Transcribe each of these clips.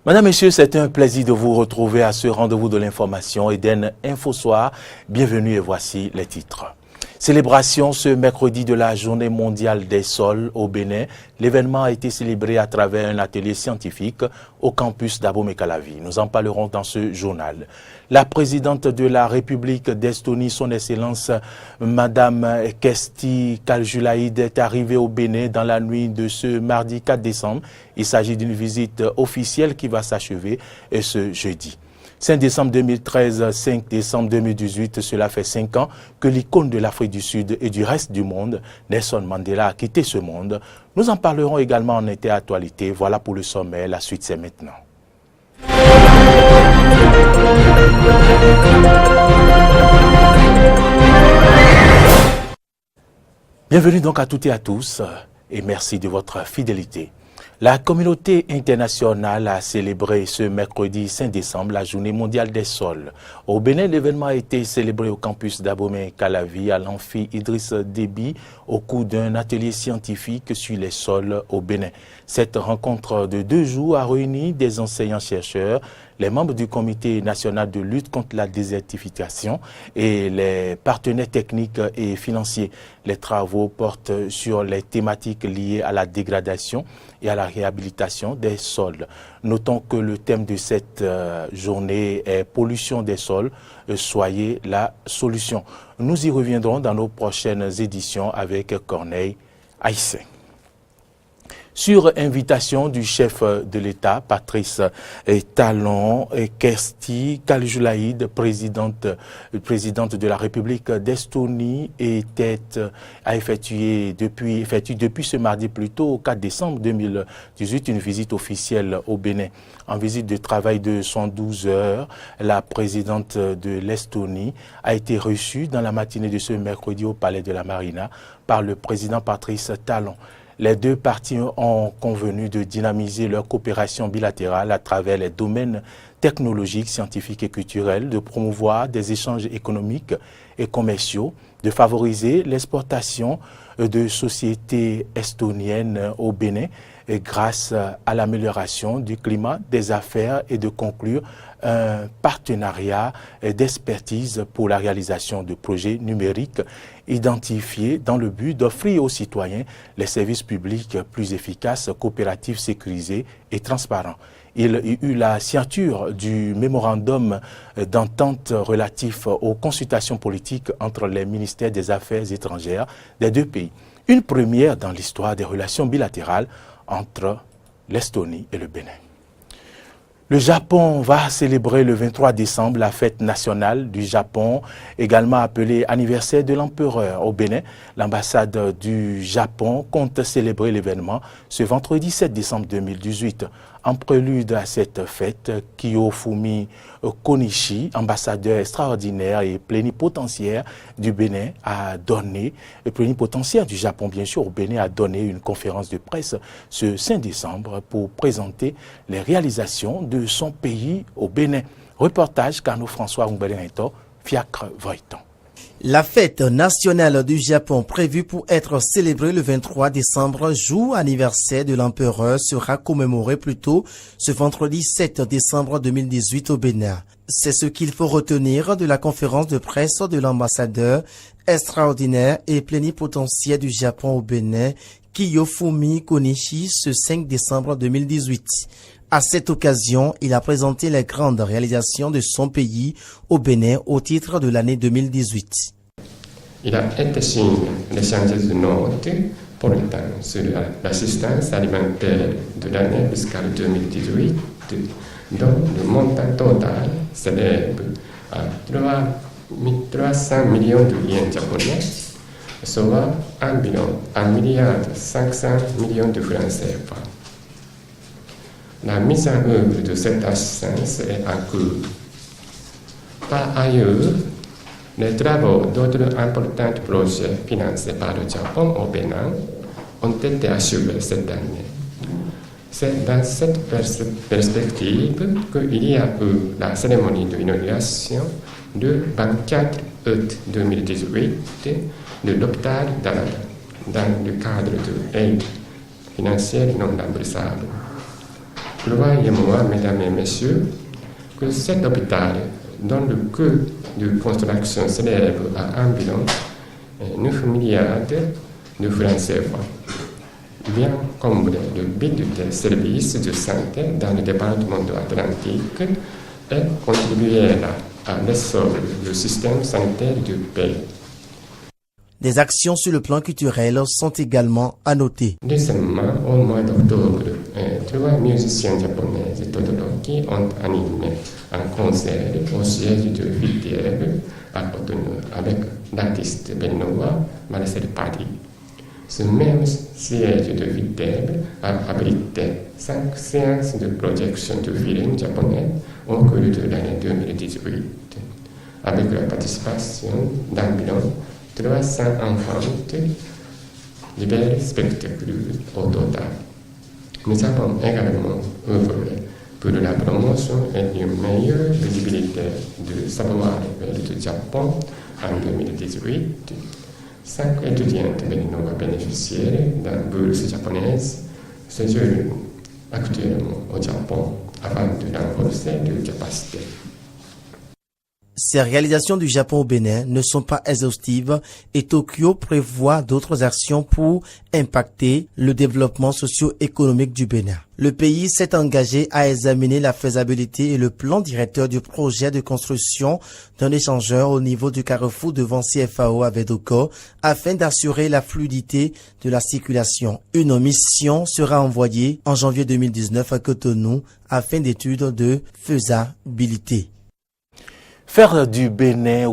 Mesdames, Messieurs, c'est un plaisir de vous retrouver à ce rendez-vous de l'information Eden Info Soir. Bienvenue et voici les titres. Célébration ce mercredi de la Journée mondiale des sols au Bénin. L'événement a été célébré à travers un atelier scientifique au campus d'Abomey-Calavi. Nous en parlerons dans ce journal. La présidente de la République d'Estonie, son Excellence, Madame Kersti Kaljulaid, est arrivée au Bénin dans la nuit de ce mardi 4 décembre. Il s'agit d'une visite officielle qui va s'achever ce jeudi. 5 décembre 2013, 5 décembre 2018, cela fait 5 ans que l'icône de l'Afrique du Sud et du reste du monde, Nelson Mandela, a quitté ce monde. Nous en parlerons également en été-actualité. Voilà pour le sommet, la suite c'est maintenant. Bienvenue donc à toutes et à tous et merci de votre fidélité. La communauté internationale a célébré ce mercredi 5 décembre la Journée mondiale des sols. Au Bénin, l'événement a été célébré au campus d'Abomey-Calavi à l'amphi Idriss Déby au cours d'un atelier scientifique sur les sols au Bénin. Cette rencontre de 2 jours a réuni des enseignants-chercheurs, les membres du comité national de lutte contre la désertification et les partenaires techniques et financiers. Les travaux portent sur les thématiques liées à la dégradation et à la réhabilitation des sols. Notons que le thème de cette journée est pollution des sols, soyez la solution. Nous y reviendrons dans nos prochaines éditions avec Corneille Haïssé. Sur invitation du chef de l'État, Patrice Talon, Kersti Kaljulaid, présidente de la République d'Estonie, a effectué depuis ce mardi plutôt au 4 décembre 2018 une visite officielle au Bénin. En visite de travail de 112 heures, la présidente de l'Estonie a été reçue dans la matinée de ce mercredi au Palais de la Marina par le président Patrice Talon. Les deux parties ont convenu de dynamiser leur coopération bilatérale à travers les domaines technologiques, scientifiques et culturels, de promouvoir des échanges économiques et commerciaux, de favoriser l'exportation de sociétés estoniennes au Bénin grâce à l'amélioration du climat des affaires et de conclure un partenariat d'expertise pour la réalisation de projets numériques identifiés dans le but d'offrir aux citoyens les services publics plus efficaces, coopératifs, sécurisés et transparents. Il y a eu la signature du mémorandum d'entente relatif aux consultations politiques entre les ministères des Affaires étrangères des deux pays. Une première dans l'histoire des relations bilatérales entre l'Estonie et le Bénin. Le Japon va célébrer le 23 décembre la fête nationale du Japon, également appelée anniversaire de l'empereur au Bénin. L'ambassade du Japon compte célébrer l'événement ce vendredi 7 décembre 2018. En prélude à cette fête, Kiyofumi Konishi, ambassadeur extraordinaire et plénipotentiaire du Bénin, plénipotentiaire du Japon bien sûr au Bénin, a donné une conférence de presse ce 5 décembre pour présenter les réalisations de son pays au Bénin. Reportage Carnot François Ngbelenito, Fiacre Voiton. La fête nationale du Japon prévue pour être célébrée le 23 décembre, jour anniversaire de l'empereur, sera commémorée plus tôt ce vendredi 7 décembre 2018 au Bénin. C'est ce qu'il faut retenir de la conférence de presse de l'ambassadeur extraordinaire et plénipotentiaire du Japon au Bénin, Kiyofumi Konishi, ce 5 décembre 2018. À cette occasion, il a présenté les grandes réalisations de son pays au Bénin au titre de l'année 2018. Il a été signé l'échange de notes portant sur l'assistance alimentaire de l'année fiscale 2018, dont le montant total s'élève à 300 millions de yens japonais, soit environ 1,5 milliard de francs CFA. La mise en œuvre de cette assistance est en cours. Par ailleurs, les travaux d'autres importants projets financés par le Japon au Bénin ont été achevés cette année. C'est dans cette perspective qu'il y a eu la cérémonie d'inauguration le 24 août 2018 de l'hôpital d'Alada dans le cadre de l'aide financière non remboursable. Croyez-moi, mesdames et messieurs, que cet hôpital, dont le coût de construction s'élève à environ 9 milliards de francs CFA, vient combler le vide des services de santé dans le département de l'Atlantique et contribuera à l'essor du système sanitaire du pays. Des actions sur le plan culturel sont également à noter. Récemment, au mois d'octobre, 3 musiciens japonais de Todoroki ont animé un concert au siège de Vitièvre à Cotonou avec l'artiste béninois Marcel Paris. Ce même siège de Vitièvre a abrité 5 séances de projection de films japonais au cours de l'année 2018, avec la participation d'environ 300 enfants divers spectacles au total. Nous avons également œuvré pour la promotion et une meilleure visibilité du savoir-faire du Japon en 2018. 5 étudiantes béninois bénéficiaires d'une bourse japonaise séjournent actuellement au Japon afin de renforcer leurs capacités. Ces réalisations du Japon au Bénin ne sont pas exhaustives et Tokyo prévoit d'autres actions pour impacter le développement socio-économique du Bénin. Le pays s'est engagé à examiner la faisabilité et le plan directeur du projet de construction d'un échangeur au niveau du carrefour devant CFAO à Vedoko afin d'assurer la fluidité de la circulation. Une mission sera envoyée en janvier 2019 à Cotonou afin d'études de faisabilité. Faire du bénévolat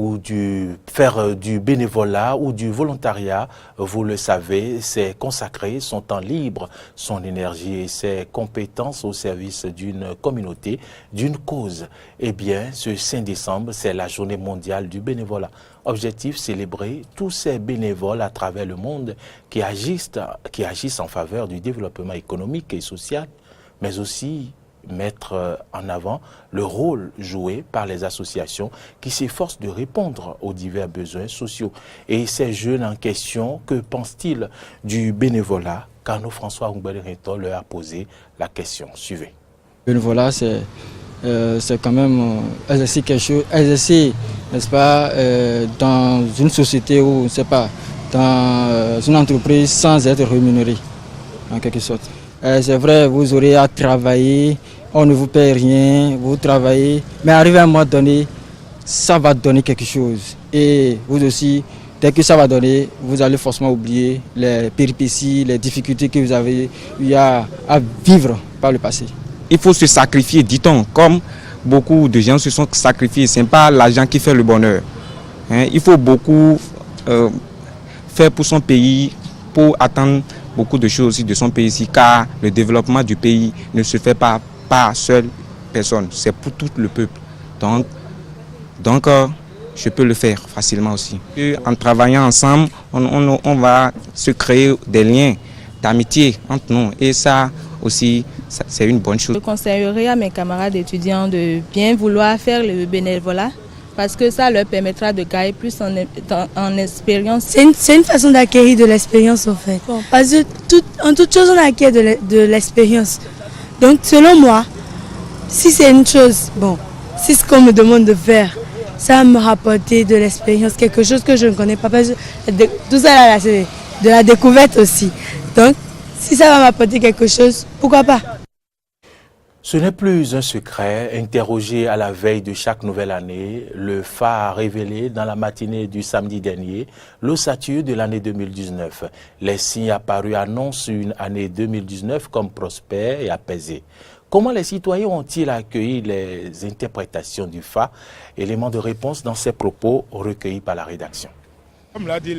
ou du volontariat, vous le savez, c'est consacrer son temps libre, son énergie et ses compétences au service d'une communauté, d'une cause. Eh bien, ce 5 décembre, c'est la journée mondiale du bénévolat. Objectif, célébrer tous ces bénévoles à travers le monde qui agissent en faveur du développement économique et social, mais aussi mettre en avant le rôle joué par les associations qui s'efforcent de répondre aux divers besoins sociaux. Et ces jeunes en question, que pensent-ils du bénévolat? Carnot François Oumbele-Rinton leur a posé la question. Suivez. Le bénévolat, c'est quand même exercer quelque chose, n'est-ce pas, dans une société ou, c'est pas, dans une entreprise sans être rémunéré, en quelque sorte. C'est vrai, vous aurez à travailler, on ne vous paie rien, vous travaillez, mais arrivé à un moment donné, ça va donner quelque chose. Et vous aussi, dès que ça va donner, vous allez forcément oublier les péripéties, les difficultés que vous avez eu à vivre par le passé. Il faut se sacrifier, dit-on, comme beaucoup de gens se sont sacrifiés. Ce n'est pas l'argent qui fait le bonheur. Il faut beaucoup faire pour son pays, pour attendre beaucoup de choses aussi de son pays ici, car le développement du pays ne se fait pas par seule personne, c'est pour tout le peuple. Donc je peux le faire facilement aussi. Et en travaillant ensemble, on va se créer des liens d'amitié entre nous et ça aussi, c'est une bonne chose. Je conseillerais à mes camarades étudiants de bien vouloir faire le bénévolat parce que ça leur permettra de gagner plus en expérience. C'est une façon d'acquérir de l'expérience en fait. Bon, parce que en toute chose on acquiert de l'expérience. Donc selon moi, si c'est une chose, bon, si ce qu'on me demande de faire, ça va me rapporter de l'expérience, quelque chose que je ne connais pas. Parce que tout ça là, c'est de la découverte aussi. Donc si ça va m'apporter quelque chose, pourquoi pas? Ce n'est plus un secret. Interrogé à la veille de chaque nouvelle année, le phare a révélé dans la matinée du samedi dernier l'ossature de l'année 2019. Les signes apparus annoncent une année 2019 comme prospère et apaisée. Comment les citoyens ont-ils accueilli les interprétations du phare? Élément de réponse dans ces propos recueillis par la rédaction. Comme l'a dit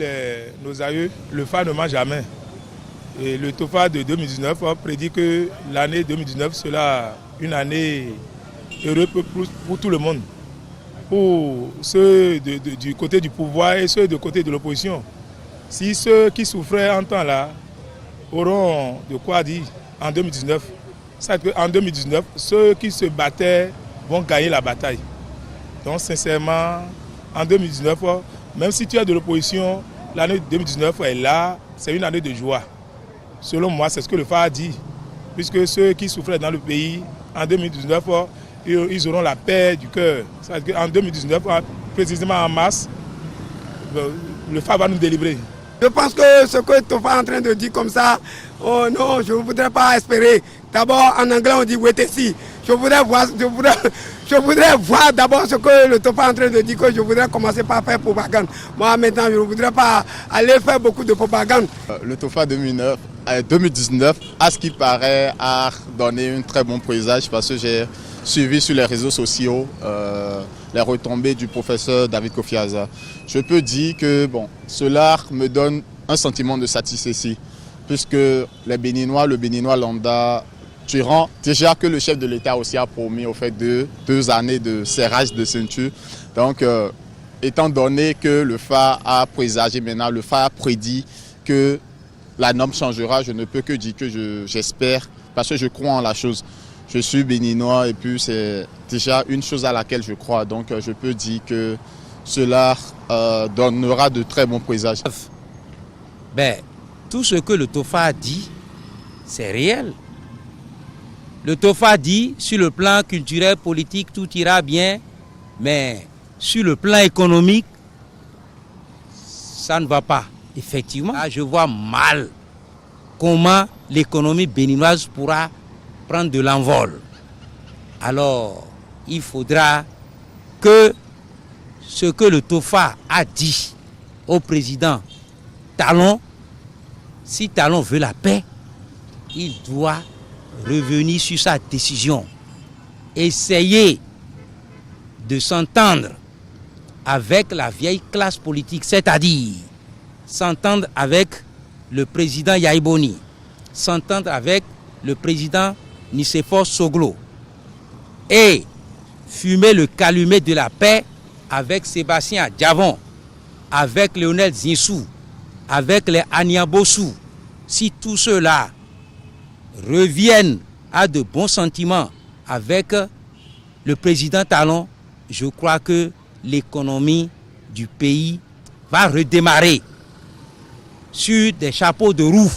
nos aïeux, le phare ne ment jamais. Et le TOFA de 2019 a prédit que l'année 2019 sera une année heureuse pour tout le monde. Pour ceux du côté du pouvoir et ceux du côté de l'opposition. Si ceux qui souffraient en temps là auront de quoi dire en 2019. C'est-à-dire qu'en 2019, ceux qui se battaient vont gagner la bataille. Donc sincèrement, en 2019, même si tu es de l'opposition, l'année 2019 est là, c'est une année de joie. Selon moi, c'est ce que le FA a dit. Puisque ceux qui souffraient dans le pays, en 2019, ils auront la paix du cœur. C'est-à-dire qu'en 2019, précisément en mars, le FA va nous délivrer. Je pense que ce que Tofa est en train de dire comme ça, oh non, je ne voudrais pas espérer. D'abord, en anglais, on dit wait and see. Je voudrais voir d'abord ce que le Tofa est en train de dire, que je voudrais commencer par faire propagande. Moi, maintenant, je ne voudrais pas aller faire beaucoup de propagande. Le Tofa 2019, à ce qui paraît, a donné un très bon présage parce que j'ai suivi sur les réseaux sociaux les retombées du professeur David Kofi Aza. Je peux dire que cela me donne un sentiment de satisfaction puisque le Béninois lambda, durant déjà que le chef de l'État aussi a promis au fait de 2 années de serrage de ceinture. Donc, étant donné que le FA a présagé maintenant, le FA a prédit que la norme changera, je ne peux que dire que j'espère, parce que je crois en la chose. Je suis béninois et puis c'est déjà une chose à laquelle je crois. Donc je peux dire que cela donnera de très bons présages. Tout ce que le Tofa a dit, c'est réel. Le Tofa dit, sur le plan culturel, politique, tout ira bien, mais sur le plan économique, ça ne va pas. Effectivement, là, je vois mal comment l'économie béninoise pourra prendre de l'envol. Alors, il faudra que ce que le Tofa a dit au président Talon, si Talon veut la paix, il doit revenir sur sa décision. Essayer de s'entendre avec la vieille classe politique, c'est-à-dire s'entendre avec le président Yaïboni, s'entendre avec le président Nicéphore Soglo et fumer le calumet de la paix avec Sébastien Diavon, avec Lionel Zinsou, avec les Aniabossou. Si tous ceux-là reviennent à de bons sentiments avec le président Talon, je crois que l'économie du pays va redémarrer sur des chapeaux de roue.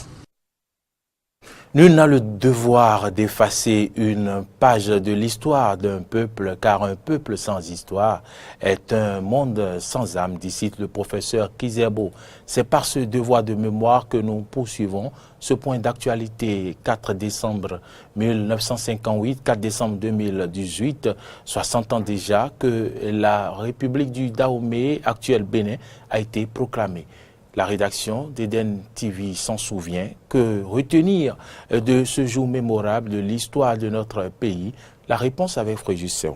Nul n'a le devoir d'effacer une page de l'histoire d'un peuple, car un peuple sans histoire est un monde sans âme, dit le professeur Kizerbo. C'est par ce devoir de mémoire que nous poursuivons ce point d'actualité. 4 décembre 1958, 4 décembre 2018, 60 ans déjà que la République du Dahomey, actuel Bénin, a été proclamée. La rédaction d'Eden TV s'en souvient. Que retenir de ce jour mémorable de l'histoire de notre pays? La réponse avec Fréjus Seoul.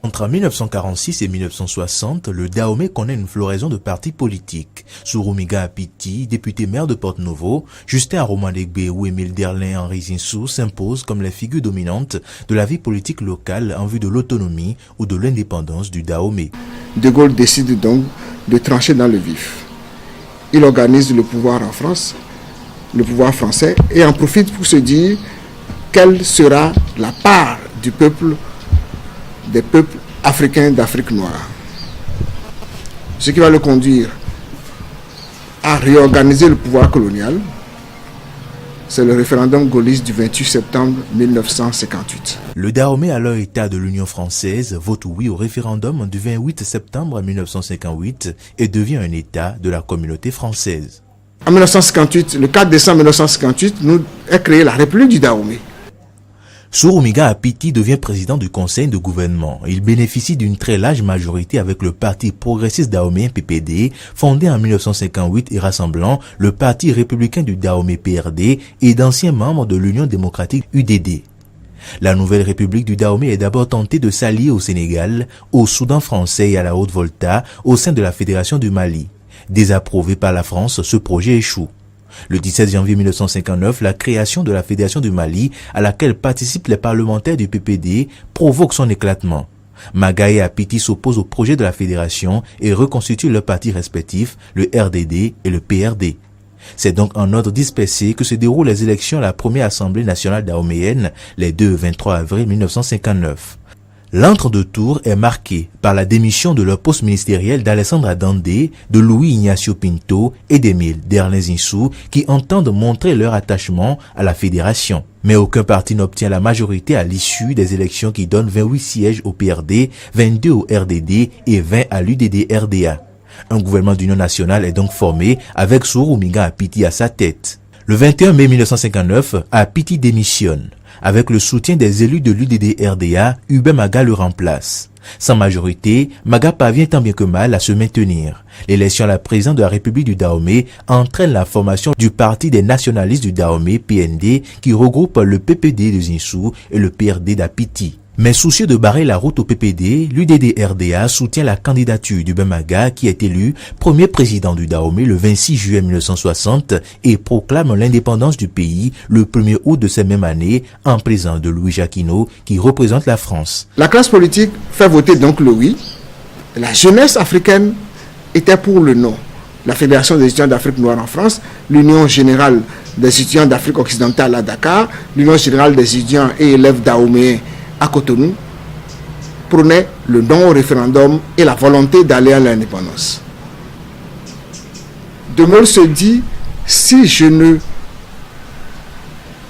Entre 1946 et 1960, le Dahomey connaît une floraison de partis politiques. Souroumiga Apiti, député maire de Porte-Nouveau, Justin Aromandegbe ou Émile Derlin-Henri Zinsou s'imposent comme les figures dominantes de la vie politique locale en vue de l'autonomie ou de l'indépendance du Dahomey. De Gaulle décide donc de trancher dans le vif. Il organise le pouvoir en France, le pouvoir français, et en profite pour se dire quelle sera la part du peuple, des peuples africains d'Afrique noire. Ce qui va le conduire à réorganiser le pouvoir colonial, c'est le référendum gaulliste du 28 septembre 1958. Le Dahomey, alors État de l'Union française, vote oui au référendum du 28 septembre 1958 et devient un État de la communauté française. En 1958, le 4 décembre 1958, nous est créée la République du Dahomey. Souroumiga Apiti devient président du conseil de gouvernement. Il bénéficie d'une très large majorité avec le Parti progressiste dahoméen PPD, fondé en 1958 et rassemblant le Parti républicain du Dahomey PRD et d'anciens membres de l'Union démocratique UDD. La nouvelle République du Dahomey est d'abord tentée de s'allier au Sénégal, au Soudan français et à la Haute-Volta au sein de la Fédération du Mali. Désapprouvé par la France, ce projet échoue. Le 17 janvier 1959, la création de la Fédération du Mali, à laquelle participent les parlementaires du PPD, provoque son éclatement. Magaye Apiti s'oppose au projet de la Fédération et reconstitue leurs partis respectifs, le RDD et le PRD. C'est donc en ordre dispersé que se déroulent les élections à la première Assemblée nationale dahoméenne les 2 et 23 avril 1959. L'entre-deux-tours est marqué par la démission de leur poste ministériel d'Alessandra Dandé, de Louis Ignacio Pinto et d'Émile Derlin-Zinsou qui entendent montrer leur attachement à la fédération. Mais aucun parti n'obtient la majorité à l'issue des élections qui donnent 28 sièges au PRD, 22 au RDD et 20 à l'UDD-RDA. Un gouvernement d'union nationale est donc formé avec Souroumiga Apiti à sa tête. Le 21 mai 1959, Apiti démissionne. Avec le soutien des élus de l'UDD-RDA, Hubert Maga le remplace. Sans majorité, Maga parvient tant bien que mal à se maintenir. L'élection à la présidence de la République du Dahomey entraîne la formation du Parti des nationalistes du Dahomey, PND, qui regroupe le PPD de Zinsou et le PRD d'Apiti. Mais soucieux de barrer la route au PPD, l'UDD-RDA soutient la candidature d'Hubert Maga qui est élu premier président du Dahomey le 26 juillet 1960 et proclame l'indépendance du pays le 1er août de cette même année en présence de Louis Jacquinot qui représente la France. La classe politique fait voter donc le oui. La jeunesse africaine était pour le non. La Fédération des étudiants d'Afrique noire en France, l'Union générale des étudiants d'Afrique occidentale à Dakar, l'Union générale des étudiants et élèves dahoméens à Cotonou, prônait le non au référendum et la volonté d'aller à l'indépendance. De Mol se dit, si je ne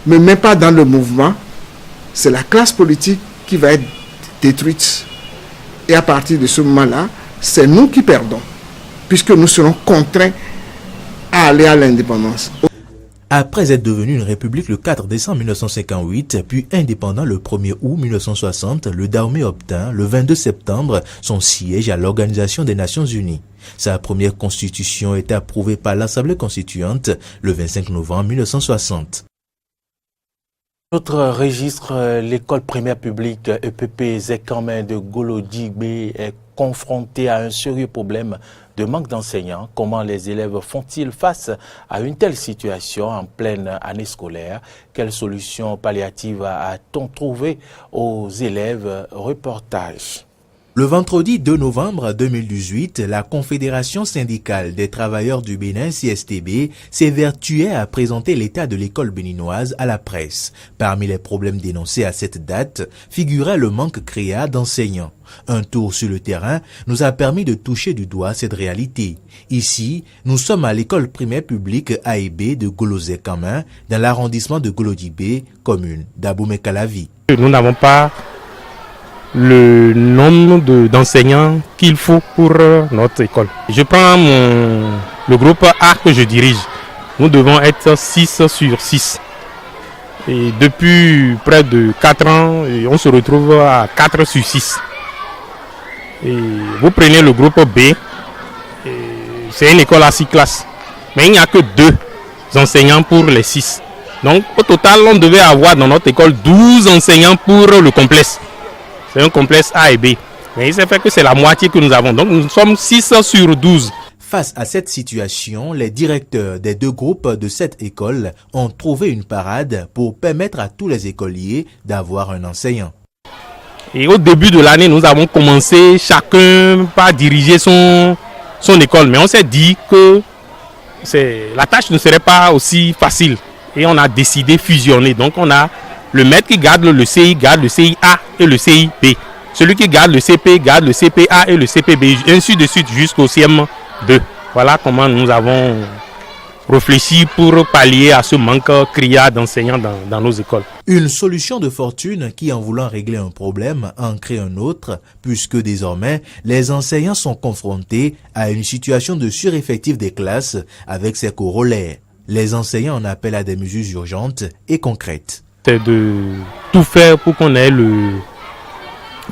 me mets pas dans le mouvement, c'est la classe politique qui va être détruite. Et à partir de ce moment-là, c'est nous qui perdons, puisque nous serons contraints à aller à l'indépendance. Après être devenu une république le 4 décembre 1958, puis indépendant le 1er août 1960, le Dahomey obtint le 22 septembre son siège à l'Organisation des Nations Unies. Sa première constitution est approuvée par l'Assemblée constituante le 25 novembre 1960. Autre registre, l'école primaire publique EPP Zekamen de Golo-Djibé est confrontée à un sérieux problème de manque d'enseignants. Comment les élèves font-ils face à une telle situation en pleine année scolaire? Quelle solution palliative a-t-on trouvé aux élèves? Reportage. Le vendredi 2 novembre 2018, la Confédération syndicale des travailleurs du Bénin, CSTB, s'évertuait à présenter l'état de l'école béninoise à la presse. Parmi les problèmes dénoncés à cette date figurait le manque créa d'enseignants. Un tour sur le terrain nous a permis de toucher du doigt cette réalité. Ici, nous sommes à l'école primaire publique AEB de Golo-Zekamen, dans l'arrondissement de Golo-Djibé, commune d'Abomey-Calavi. Nous n'avons pas le nombre d'enseignants qu'il faut pour notre école. Je prends le groupe A que je dirige. Nous devons être 6 sur 6. Et depuis près de 4 ans, on se retrouve à 4 sur 6. Et vous prenez le groupe B, c'est une école à 6 classes. Mais il n'y a que 2 enseignants pour les 6. Donc au total, on devait avoir dans notre école 12 enseignants pour le complexe. C'est un complexe A et B. Mais il s'est fait que c'est la moitié que nous avons. Donc nous sommes 6 sur 12. Face à cette situation, les directeurs des 2 groupes de cette école ont trouvé une parade pour permettre à tous les écoliers d'avoir un enseignant. Et au début de l'année, nous avons commencé chacun par diriger son école. Mais on s'est dit que la tâche ne serait pas aussi facile. Et on a décidé de fusionner. Donc on a le maître qui garde le CI, garde le CIA et le CIB. Celui qui garde le CP, garde le CPA et le CPB, ainsi de suite jusqu'au CM2. Voilà comment nous avons réfléchi pour pallier à ce manque criard d'enseignants dans nos écoles. Une solution de fortune qui, en voulant régler un problème, en crée un autre, puisque désormais, les enseignants sont confrontés à une situation de sureffectif des classes avec ses corollaires. Les enseignants en appellent à des mesures urgentes et concrètes. C'est de tout faire pour qu'on ait le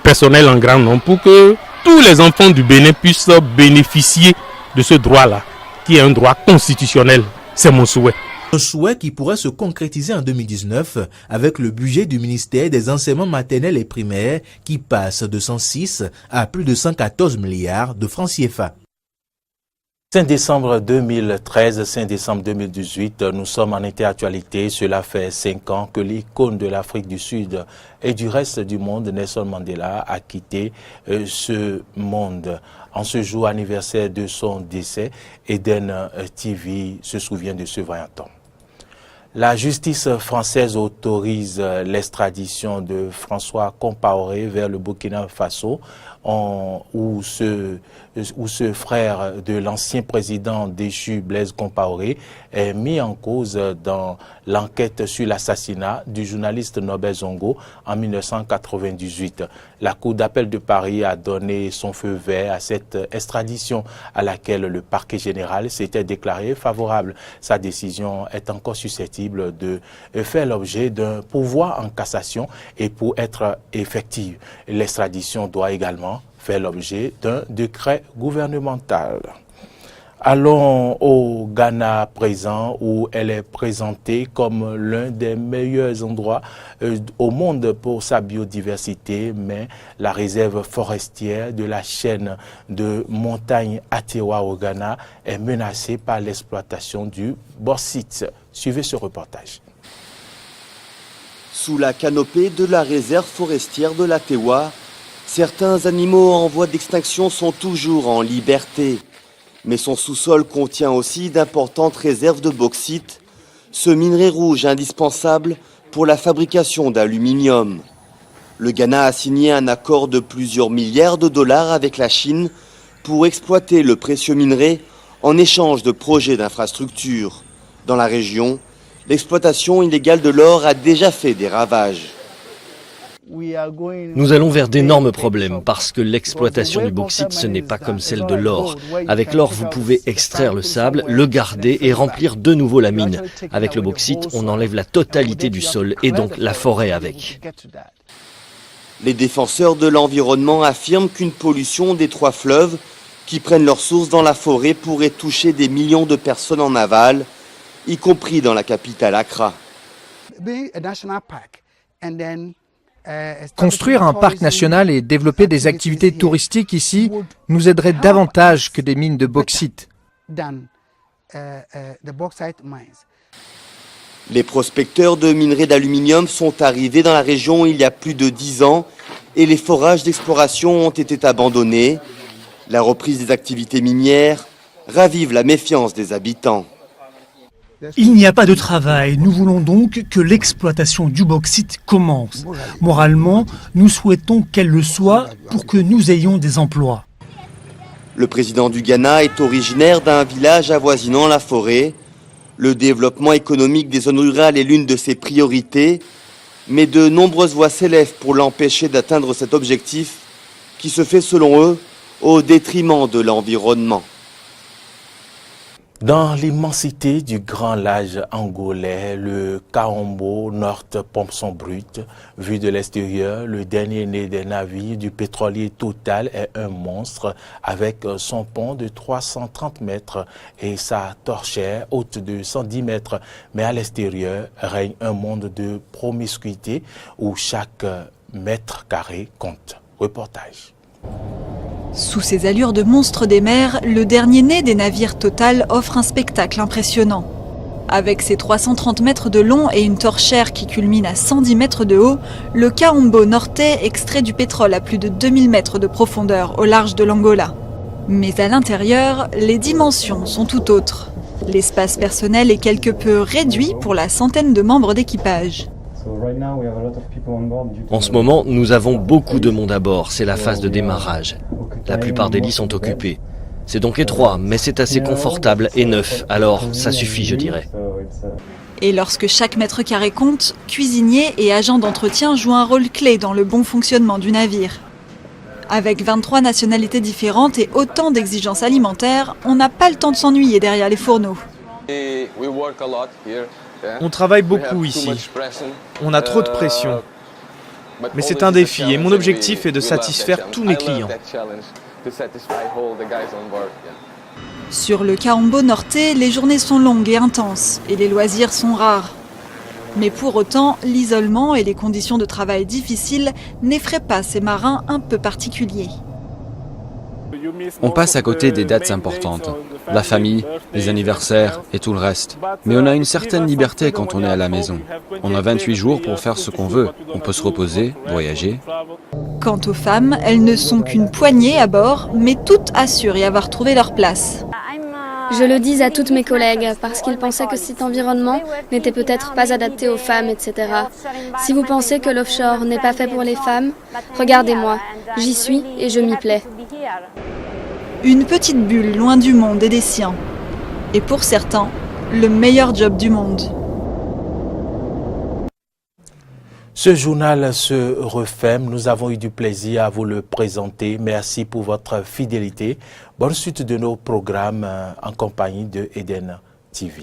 personnel en grand nombre, pour que tous les enfants du Bénin puissent bénéficier de ce droit-là, qui est un droit constitutionnel. C'est mon souhait. Un souhait qui pourrait se concrétiser en 2019 avec le budget du ministère des enseignements maternels et primaires qui passe de 106 à plus de 114 milliards de francs CFA. 5 décembre 2013, 5 décembre 2018, nous sommes en interactualité. Cela fait 5 ans que l'icône de l'Afrique du Sud et du reste du monde, Nelson Mandela, a quitté ce monde. En ce jour anniversaire de son décès, Eden TV se souvient de ce vaillant homme. La justice française autorise l'extradition de François Compaoré vers le Burkina Faso, où ce frère de l'ancien président déchu Blaise Compaoré est mis en cause dans l'enquête sur l'assassinat du journaliste Norbert Zongo en 1998. La Cour d'appel de Paris a donné son feu vert à cette extradition à laquelle le parquet général s'était déclaré favorable. Sa décision est encore susceptible de faire l'objet d'un pourvoi en cassation et pour être effective, l'extradition doit également faire l'objet d'un décret gouvernemental. Allons au Ghana présent où elle est présentée comme l'un des meilleurs endroits au monde pour sa biodiversité, mais la réserve forestière de la chaîne de montagnes Atewa au Ghana est menacée par l'exploitation du bauxite. Suivez ce reportage. Sous la canopée de la réserve forestière de l'Atewa, certains animaux en voie d'extinction sont toujours en liberté. Mais son sous-sol contient aussi d'importantes réserves de bauxite, ce minerai rouge indispensable pour la fabrication d'aluminium. Le Ghana a signé un accord de plusieurs milliards de dollars avec la Chine pour exploiter le précieux minerai en échange de projets d'infrastructures. Dans la région, l'exploitation illégale de l'or a déjà fait des ravages. Nous allons vers d'énormes problèmes parce que l'exploitation du bauxite, ce n'est pas comme celle de l'or. Avec l'or, vous pouvez extraire le sable, le garder et remplir de nouveau la mine. Avec le bauxite, on enlève la totalité du sol et donc la forêt avec. Les défenseurs de l'environnement affirment qu'une pollution des 3 fleuves qui prennent leur source dans la forêt pourrait toucher des millions de personnes en aval, y compris dans la capitale Accra. Construire un parc national et développer des activités touristiques ici nous aiderait davantage que des mines de bauxite. Les prospecteurs de minerais d'aluminium sont arrivés dans la région il y a plus de 10 ans et les forages d'exploration ont été abandonnés. La reprise des activités minières ravive la méfiance des habitants. Il n'y a pas de travail. Nous voulons donc que l'exploitation du bauxite commence. Moralement, nous souhaitons qu'elle le soit pour que nous ayons des emplois. Le président du Ghana est originaire d'un village avoisinant la forêt. Le développement économique des zones rurales est l'une de ses priorités, mais de nombreuses voix s'élèvent pour l'empêcher d'atteindre cet objectif qui se fait selon eux au détriment de l'environnement. Dans l'immensité du grand large angolais, le Kaombo North pompe son brut. Vu de l'extérieur, le dernier né des navires du pétrolier Total est un monstre avec son pont de 330 mètres et sa torchère haute de 110 mètres. Mais à l'extérieur règne un monde de promiscuité où chaque mètre carré compte. Reportage. Sous ses allures de monstre des mers, le dernier né des navires Total offre un spectacle impressionnant. Avec ses 330 mètres de long et une torchère qui culmine à 110 mètres de haut, le Kaombo Norte extrait du pétrole à plus de 2000 mètres de profondeur au large de l'Angola. Mais à l'intérieur, les dimensions sont tout autres. L'espace personnel est quelque peu réduit pour la centaine de membres d'équipage. En ce moment, nous avons beaucoup de monde à bord, c'est la phase de démarrage. La plupart des lits sont occupés. C'est donc étroit, mais c'est assez confortable et neuf, alors ça suffit, je dirais. Et lorsque chaque mètre carré compte, cuisiniers et agents d'entretien jouent un rôle clé dans le bon fonctionnement du navire. Avec 23 nationalités différentes et autant d'exigences alimentaires, on n'a pas le temps de s'ennuyer derrière les fourneaux. On travaille beaucoup ici. On a trop de pression. Mais c'est un défi et mon objectif est de satisfaire tous mes clients. Sur le Kaombo Norte, les journées sont longues et intenses et les loisirs sont rares. Mais pour autant, l'isolement et les conditions de travail difficiles n'effraient pas ces marins un peu particuliers. On passe à côté des dates importantes, la famille, les anniversaires et tout le reste. Mais on a une certaine liberté quand on est à la maison. On a 28 jours pour faire ce qu'on veut. On peut se reposer, voyager. Quant aux femmes, elles ne sont qu'une poignée à bord, mais toutes assurent y avoir trouvé leur place. Je le dis à toutes mes collègues parce qu'ils pensaient que cet environnement n'était peut-être pas adapté aux femmes, etc. Si vous pensez que l'offshore n'est pas fait pour les femmes, regardez-moi, j'y suis et je m'y plais. Une petite bulle loin du monde et des siens. Et pour certains, le meilleur job du monde. Ce journal se referme. Nous avons eu du plaisir à vous le présenter. Merci pour votre fidélité. Bonne suite de nos programmes en compagnie de Eden TV.